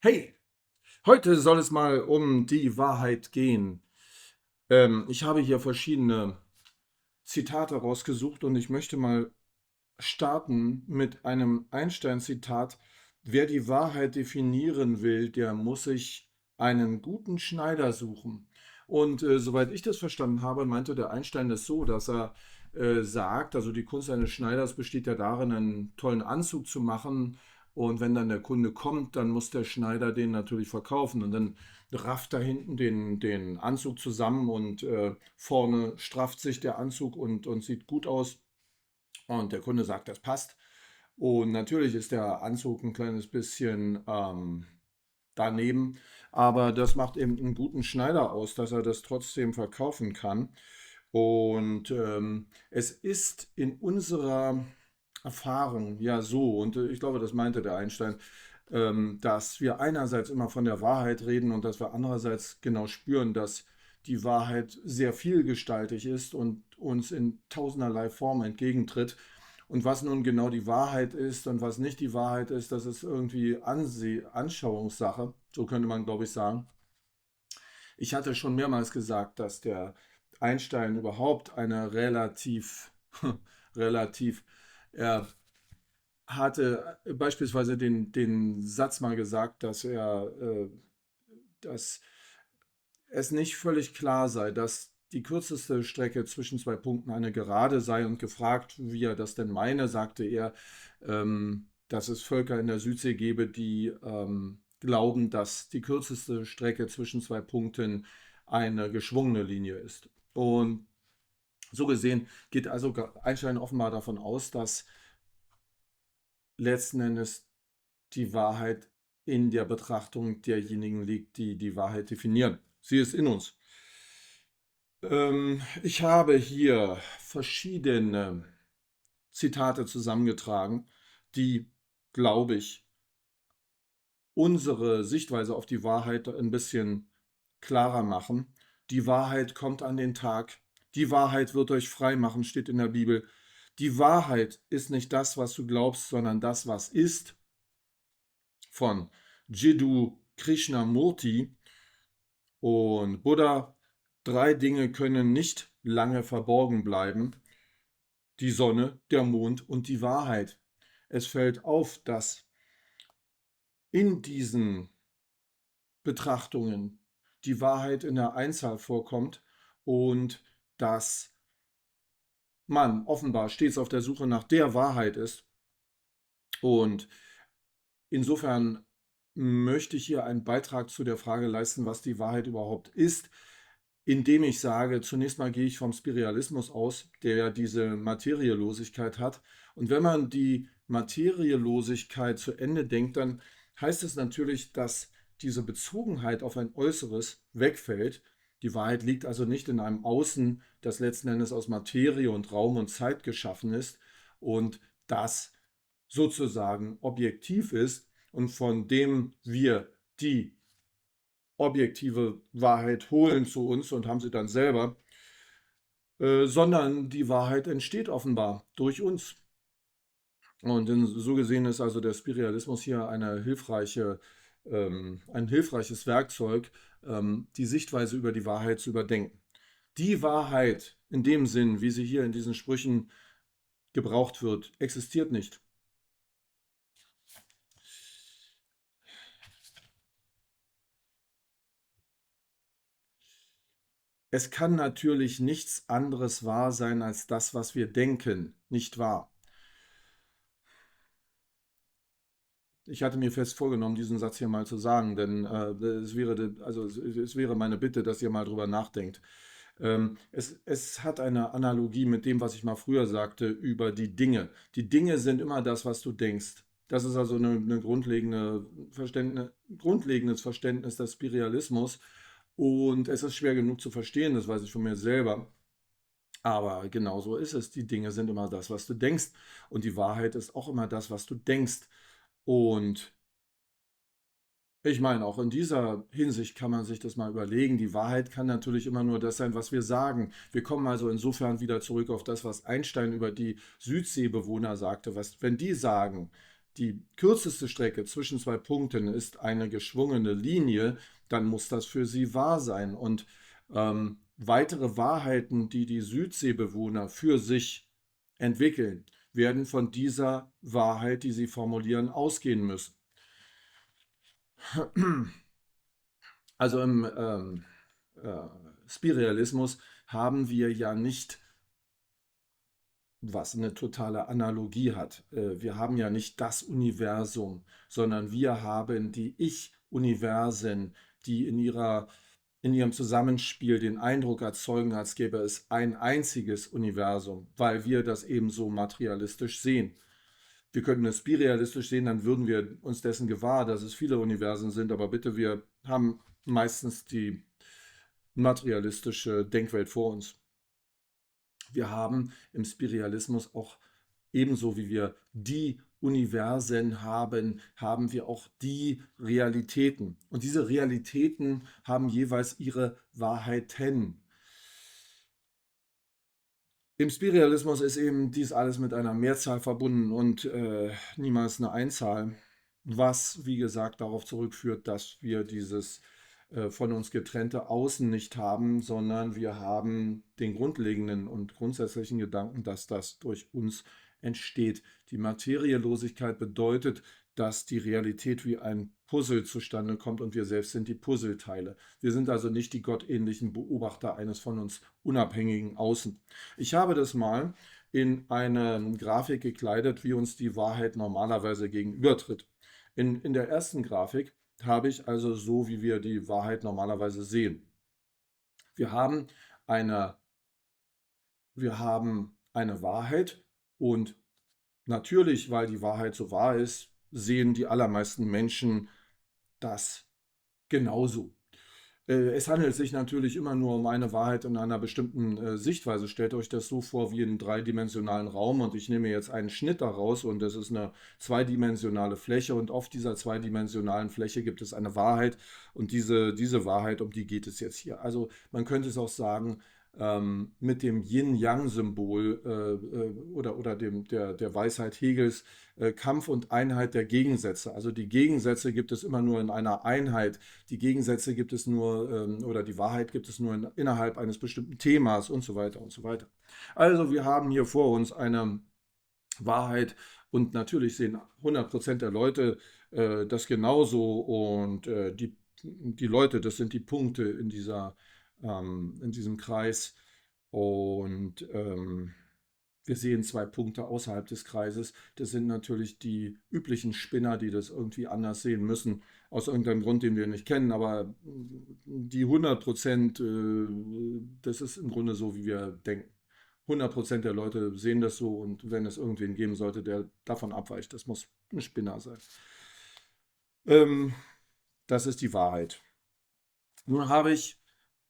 Hey, heute soll es mal um die Wahrheit gehen. Ich habe hier verschiedene Zitate rausgesucht und ich möchte mal starten mit einem Einstein-Zitat. Wer die Wahrheit definieren will, der muss sich einen guten Schneider suchen. Und soweit ich das verstanden habe, meinte der Einstein das so, dass er sagt, also die Kunst eines Schneiders besteht ja darin, einen tollen Anzug zu machen. Und wenn dann der Kunde kommt, dann muss der Schneider den natürlich verkaufen. Und dann rafft er hinten den Anzug zusammen und vorne strafft sich der Anzug und sieht gut aus. Und der Kunde sagt, das passt. Und natürlich ist der Anzug ein kleines bisschen daneben, aber das macht eben einen guten Schneider aus, dass er das trotzdem verkaufen kann. Und es ist in unserer Erfahrung ja so, und ich glaube, das meinte der Einstein, dass wir einerseits immer von der Wahrheit reden und dass wir andererseits genau spüren, dass die Wahrheit sehr vielgestaltig ist und uns in tausenderlei Formen entgegentritt. Und was nun genau die Wahrheit ist und was nicht die Wahrheit ist, das ist irgendwie Anschauungssache. So könnte man, glaube ich, sagen. Ich hatte schon mehrmals gesagt, dass der Einstein überhaupt eine relativ, er hatte beispielsweise den Satz mal gesagt, dass es nicht völlig klar sei, dass die kürzeste Strecke zwischen zwei Punkten eine Gerade sei, und gefragt, wie er das denn meine, sagte er, dass es Völker in der Südsee gebe, die glauben, dass die kürzeste Strecke zwischen zwei Punkten eine geschwungene Linie ist. Und so gesehen geht also Einstein offenbar davon aus, dass letzten Endes die Wahrheit in der Betrachtung derjenigen liegt, die die Wahrheit definieren. Sie ist in uns. Ich habe hier verschiedene Zitate zusammengetragen, die, glaube ich, unsere Sichtweise auf die Wahrheit ein bisschen klarer machen. Die Wahrheit kommt an den Tag. Die Wahrheit wird euch frei machen, steht in der Bibel. Die Wahrheit ist nicht das, was du glaubst, sondern das, was ist, von Jiddu Krishnamurti. Und Buddha: drei Dinge können nicht lange verborgen bleiben: die Sonne, der Mond und die Wahrheit. Es fällt auf, dass in diesen Betrachtungen die Wahrheit in der Einzahl vorkommt und dass man offenbar stets auf der Suche nach der Wahrheit ist. Und insofern möchte ich hier einen Beitrag zu der Frage leisten, was die Wahrheit überhaupt ist, indem ich sage, zunächst mal gehe ich vom Spiritualismus aus, der ja diese Materielosigkeit hat. Und wenn man die Materielosigkeit zu Ende denkt, dann heißt es natürlich, dass diese Bezogenheit auf ein Äußeres wegfällt. Die Wahrheit liegt also nicht in einem Außen, das letzten Endes aus Materie und Raum und Zeit geschaffen ist und das sozusagen objektiv ist und von dem wir die objektive Wahrheit holen zu uns und haben sie dann selber, sondern die Wahrheit entsteht offenbar durch uns. Und so gesehen ist also der Spiritualismus hier ein hilfreiches Werkzeug, die Sichtweise über die Wahrheit zu überdenken. Die Wahrheit in dem Sinn, wie sie hier in diesen Sprüchen gebraucht wird, existiert nicht. Es kann natürlich nichts anderes wahr sein als das, was wir denken, nicht wahr? Ich hatte mir fest vorgenommen, diesen Satz hier mal zu sagen, denn es wäre meine Bitte, dass ihr mal drüber nachdenkt. Es hat eine Analogie mit dem, was ich mal früher sagte über die Dinge. Die Dinge sind immer das, was du denkst. Das ist also eine grundlegendes Verständnis des Spiritualismus. Und es ist schwer genug zu verstehen, das weiß ich von mir selber. Aber genau so ist es. Die Dinge sind immer das, was du denkst. Und die Wahrheit ist auch immer das, was du denkst. Und ich meine, auch in dieser Hinsicht kann man sich das mal überlegen. Die Wahrheit kann natürlich immer nur das sein, was wir sagen. Wir kommen also insofern wieder zurück auf das, was Einstein über die Südseebewohner sagte. Wenn die sagen, die kürzeste Strecke zwischen zwei Punkten ist eine geschwungene Linie, dann muss das für sie wahr sein. Und weitere Wahrheiten, die die Südseebewohner für sich entwickeln, werden von dieser Wahrheit, die sie formulieren, ausgehen müssen. Also im Spiritualismus haben wir ja nicht, was eine totale Analogie hat. Wir haben ja nicht das Universum, sondern wir haben die Ich-Universen, die in ihrem Zusammenspiel den Eindruck erzeugen, als gäbe es ein einziges Universum, weil wir das eben so materialistisch sehen. Wir könnten es spiritualistisch sehen, dann würden wir uns dessen gewahr, dass es viele Universen sind, aber bitte, wir haben meistens die materialistische Denkwelt vor uns. Wir haben im Spiritualismus auch ebenso wie wir die Universen haben, haben wir auch die Realitäten. Und diese Realitäten haben jeweils ihre Wahrheiten. Im Spiritualismus ist eben dies alles mit einer Mehrzahl verbunden und niemals eine Einzahl, was, wie gesagt, darauf zurückführt, dass wir dieses von uns getrennte Außen nicht haben, sondern wir haben den grundlegenden und grundsätzlichen Gedanken, dass das durch uns entsteht. Die Materielosigkeit bedeutet, dass die Realität wie ein Puzzle zustande kommt und wir selbst sind die Puzzleteile. Wir sind also nicht die gottähnlichen Beobachter eines von uns unabhängigen Außen. Ich habe das mal in eine Grafik gekleidet, wie uns die Wahrheit normalerweise gegenübertritt. In der ersten Grafik habe ich also so, wie wir die Wahrheit normalerweise sehen. Wir haben eine, wir haben eine Wahrheit und natürlich, weil die Wahrheit so wahr ist, sehen die allermeisten Menschen das genauso. Es handelt sich natürlich immer nur um eine Wahrheit in einer bestimmten Sichtweise. Stellt euch das so vor wie einen dreidimensionalen Raum und ich nehme jetzt einen Schnitt daraus und das ist eine zweidimensionale Fläche und auf dieser zweidimensionalen Fläche gibt es eine Wahrheit und diese Wahrheit, um die geht es jetzt hier. Also man könnte es auch sagen, mit dem Yin-Yang-Symbol oder der Weisheit Hegels Kampf und Einheit der Gegensätze. Also die Gegensätze gibt es immer nur in einer Einheit. Die Gegensätze gibt es nur oder die Wahrheit gibt es nur innerhalb eines bestimmten Themas und so weiter und so weiter. Also wir haben hier vor uns eine Wahrheit und natürlich sehen 100% der Leute das genauso und die Leute, das sind die Punkte in diesem Kreis und wir sehen zwei Punkte außerhalb des Kreises. Das sind natürlich die üblichen Spinner, die das irgendwie anders sehen müssen, aus irgendeinem Grund, den wir nicht kennen. Aber die 100%, das ist im Grunde so, wie wir denken. 100% der Leute sehen das so und wenn es irgendwen geben sollte, der davon abweicht, das muss ein Spinner sein. Ähm, Das ist die Wahrheit. Nun habe ich,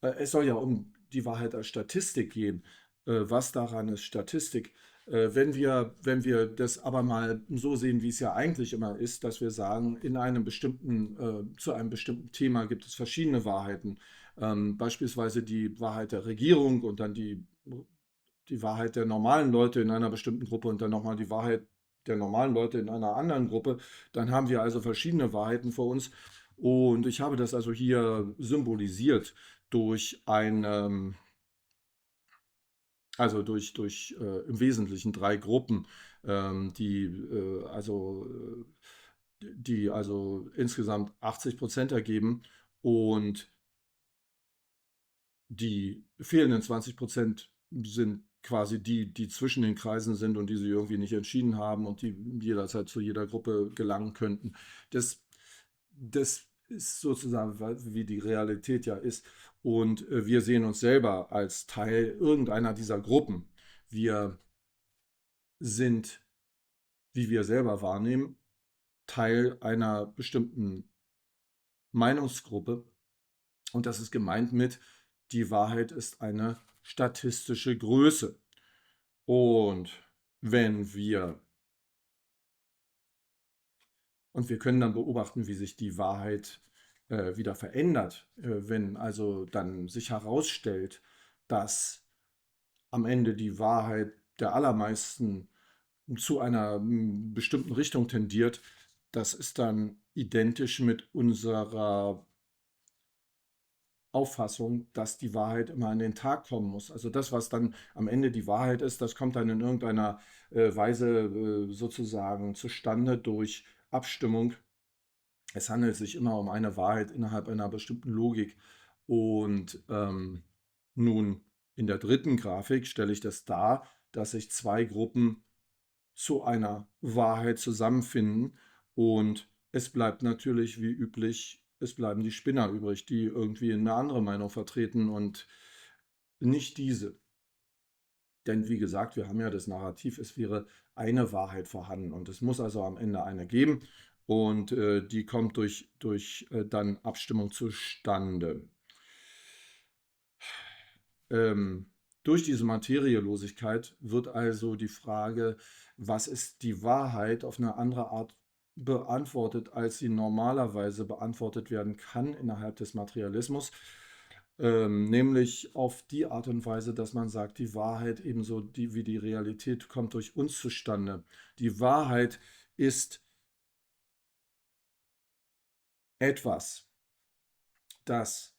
es soll ja um die Wahrheit als Statistik gehen. Was daran ist Statistik? Wenn wir das aber mal so sehen, wie es ja eigentlich immer ist, dass wir sagen, zu einem bestimmten Thema gibt es verschiedene Wahrheiten. Beispielsweise die Wahrheit der Regierung und dann die Wahrheit der normalen Leute in einer bestimmten Gruppe und dann nochmal die Wahrheit der normalen Leute in einer anderen Gruppe. Dann haben wir also verschiedene Wahrheiten vor uns. Und ich habe das also hier symbolisiert durch im Wesentlichen drei Gruppen, die also insgesamt 80% ergeben und die fehlenden 20% sind quasi die zwischen den Kreisen sind und die sie irgendwie nicht entschieden haben und die jederzeit zu jeder Gruppe gelangen könnten. Das ist sozusagen, wie die Realität ja ist. Und wir sehen uns selber als Teil irgendeiner dieser Gruppen. Wir sind, wie wir selber wahrnehmen, Teil einer bestimmten Meinungsgruppe. Und das ist gemeint mit, die Wahrheit ist eine statistische Größe. Und wenn wir, und wir können dann beobachten, wie sich die Wahrheit wieder verändert, wenn also dann sich herausstellt, dass am Ende die Wahrheit der allermeisten zu einer bestimmten Richtung tendiert, das ist dann identisch mit unserer Auffassung, dass die Wahrheit immer an den Tag kommen muss. Also das, was dann am Ende die Wahrheit ist, das kommt dann in irgendeiner Weise sozusagen zustande durch Abstimmung. Es handelt sich immer um eine Wahrheit innerhalb einer bestimmten Logik. Und nun in der dritten Grafik stelle ich das dar, dass sich zwei Gruppen zu einer Wahrheit zusammenfinden. Und es bleibt natürlich wie üblich, es bleiben die Spinner übrig, die irgendwie eine andere Meinung vertreten und nicht diese. Denn wie gesagt, wir haben ja das Narrativ, es wäre eine Wahrheit vorhanden und es muss also am Ende eine geben und die kommt durch dann Abstimmung zustande. Ähm, durch diese Materielosigkeit wird also die Frage, was ist die Wahrheit, auf eine andere Art beantwortet, als sie normalerweise beantwortet werden kann innerhalb des Materialismus. Nämlich auf die Art und Weise, dass man sagt, die Wahrheit ebenso wie die Realität kommt durch uns zustande. Die Wahrheit ist etwas, das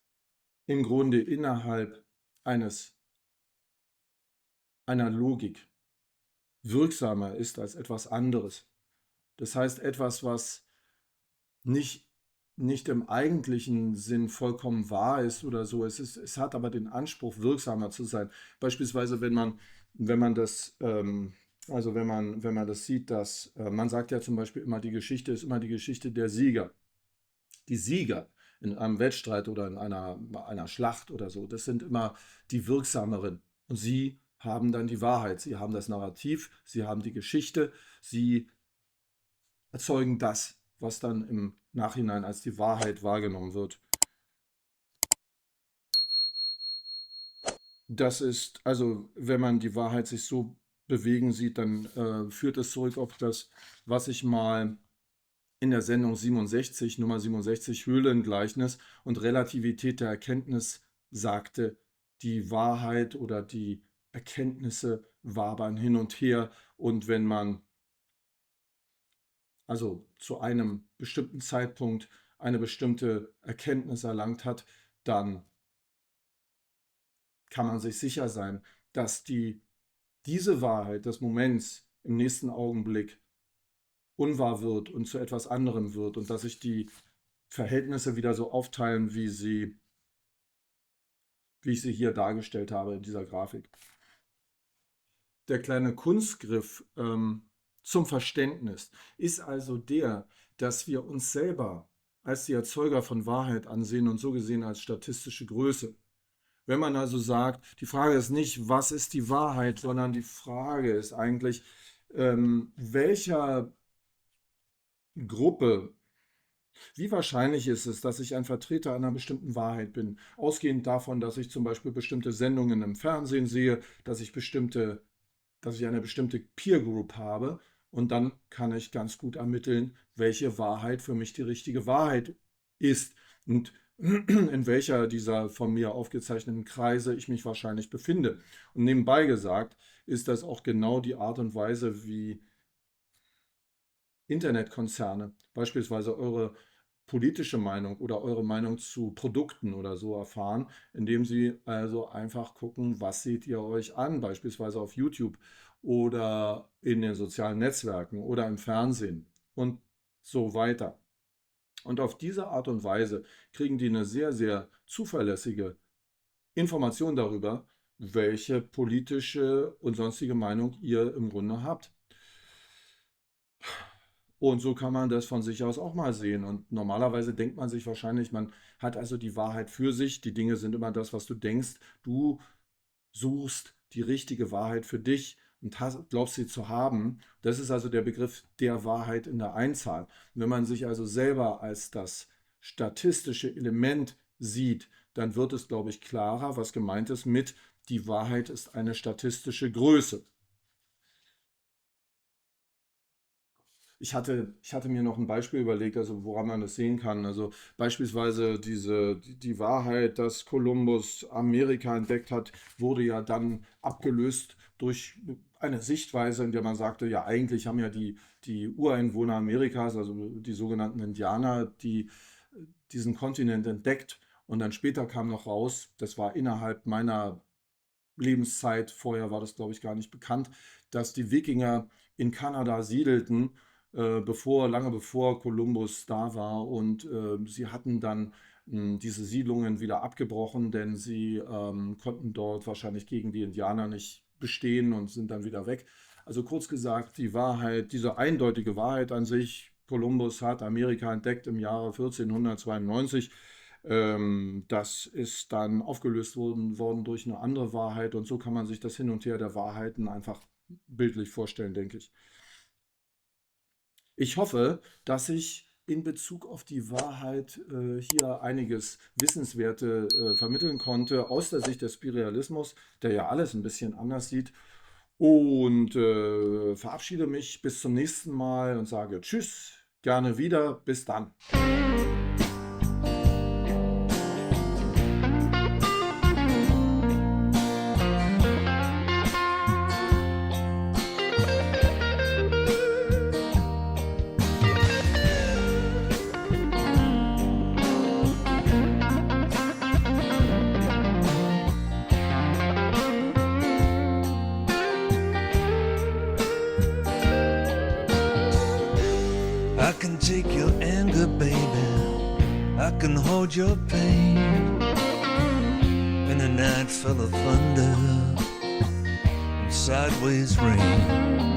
im Grunde innerhalb eines, einer Logik wirksamer ist als etwas anderes. Das heißt, etwas, was nicht, nicht im eigentlichen Sinn vollkommen wahr ist oder so. Es hat aber den Anspruch, wirksamer zu sein. Beispielsweise, wenn man das, wenn man das sieht, dass man sagt ja zum Beispiel immer, die Geschichte ist immer die Geschichte der Sieger. Die Sieger in einem Wettstreit oder in einer Schlacht oder so, das sind immer die wirksameren. Und sie haben dann die Wahrheit, sie haben das Narrativ, sie haben die Geschichte, sie erzeugen das, was dann im Nachhinein als die Wahrheit wahrgenommen wird. Das ist, also wenn man die Wahrheit sich so bewegen sieht, dann führt es zurück auf das, was ich mal in der Sendung 67, Nummer 67, Höhlengleichnis und Relativität der Erkenntnis sagte. Die Wahrheit oder die Erkenntnisse wabern hin und her und wenn man also zu einem bestimmten Zeitpunkt eine bestimmte Erkenntnis erlangt hat, dann kann man sich sicher sein, dass diese Wahrheit des Moments im nächsten Augenblick unwahr wird und zu etwas anderem wird und dass sich die Verhältnisse wieder so aufteilen, wie ich sie hier dargestellt habe in dieser Grafik. Der kleine Kunstgriff zum Verständnis ist also der, dass wir uns selber als die Erzeuger von Wahrheit ansehen und so gesehen als statistische Größe. Wenn man also sagt, die Frage ist nicht, was ist die Wahrheit, sondern die Frage ist eigentlich, welcher Gruppe, wie wahrscheinlich ist es, dass ich ein Vertreter einer bestimmten Wahrheit bin, ausgehend davon, dass ich zum Beispiel bestimmte Sendungen im Fernsehen sehe, dass ich eine bestimmte Peer Group habe und dann kann ich ganz gut ermitteln, welche Wahrheit für mich die richtige Wahrheit ist und in welcher dieser von mir aufgezeichneten Kreise ich mich wahrscheinlich befinde. Und nebenbei gesagt, ist das auch genau die Art und Weise, wie Internetkonzerne beispielsweise eure politische Meinung oder eure Meinung zu Produkten oder so erfahren, indem sie also einfach gucken, was seht ihr euch an, beispielsweise auf YouTube oder in den sozialen Netzwerken oder im Fernsehen und so weiter. Und auf diese Art und Weise kriegen die eine sehr, sehr zuverlässige Information darüber, welche politische und sonstige Meinung ihr im Grunde habt. Und so kann man das von sich aus auch mal sehen. Und normalerweise denkt man sich wahrscheinlich, man hat also die Wahrheit für sich. Die Dinge sind immer das, was du denkst. Du suchst die richtige Wahrheit für dich und glaubst sie zu haben. Das ist also der Begriff der Wahrheit in der Einzahl. Und wenn man sich also selber als das statistische Element sieht, dann wird es, glaube ich, klarer, was gemeint ist mit, die Wahrheit ist eine statistische Größe. Ich hatte mir noch ein Beispiel überlegt, also woran man das sehen kann. Also beispielsweise die Wahrheit, dass Kolumbus Amerika entdeckt hat, wurde ja dann abgelöst durch eine Sichtweise, in der man sagte, ja, eigentlich haben ja die Ureinwohner Amerikas, also die sogenannten Indianer, diesen Kontinent entdeckt. Und dann später kam noch raus, das war innerhalb meiner Lebenszeit, vorher war das, glaube ich, gar nicht bekannt, dass die Wikinger in Kanada siedelten, lange bevor Kolumbus da war. Und sie hatten dann diese Siedlungen wieder abgebrochen, denn sie konnten dort wahrscheinlich gegen die Indianer nicht bestehen und sind dann wieder weg. Also kurz gesagt, die Wahrheit, diese eindeutige Wahrheit an sich, Kolumbus hat Amerika entdeckt im Jahre 1492. Das ist dann aufgelöst worden durch eine andere Wahrheit, und so kann man sich das Hin und Her der Wahrheiten einfach bildlich vorstellen, denke ich. Ich hoffe, dass ich in Bezug auf die Wahrheit hier einiges Wissenswerte vermitteln konnte aus der Sicht des Spiritualismus, der ja alles ein bisschen anders sieht. Und verabschiede mich bis zum nächsten Mal und sage Tschüss, gerne wieder, bis dann. I can take your anger, baby. I can hold your pain. In a night full of thunder and sideways rain.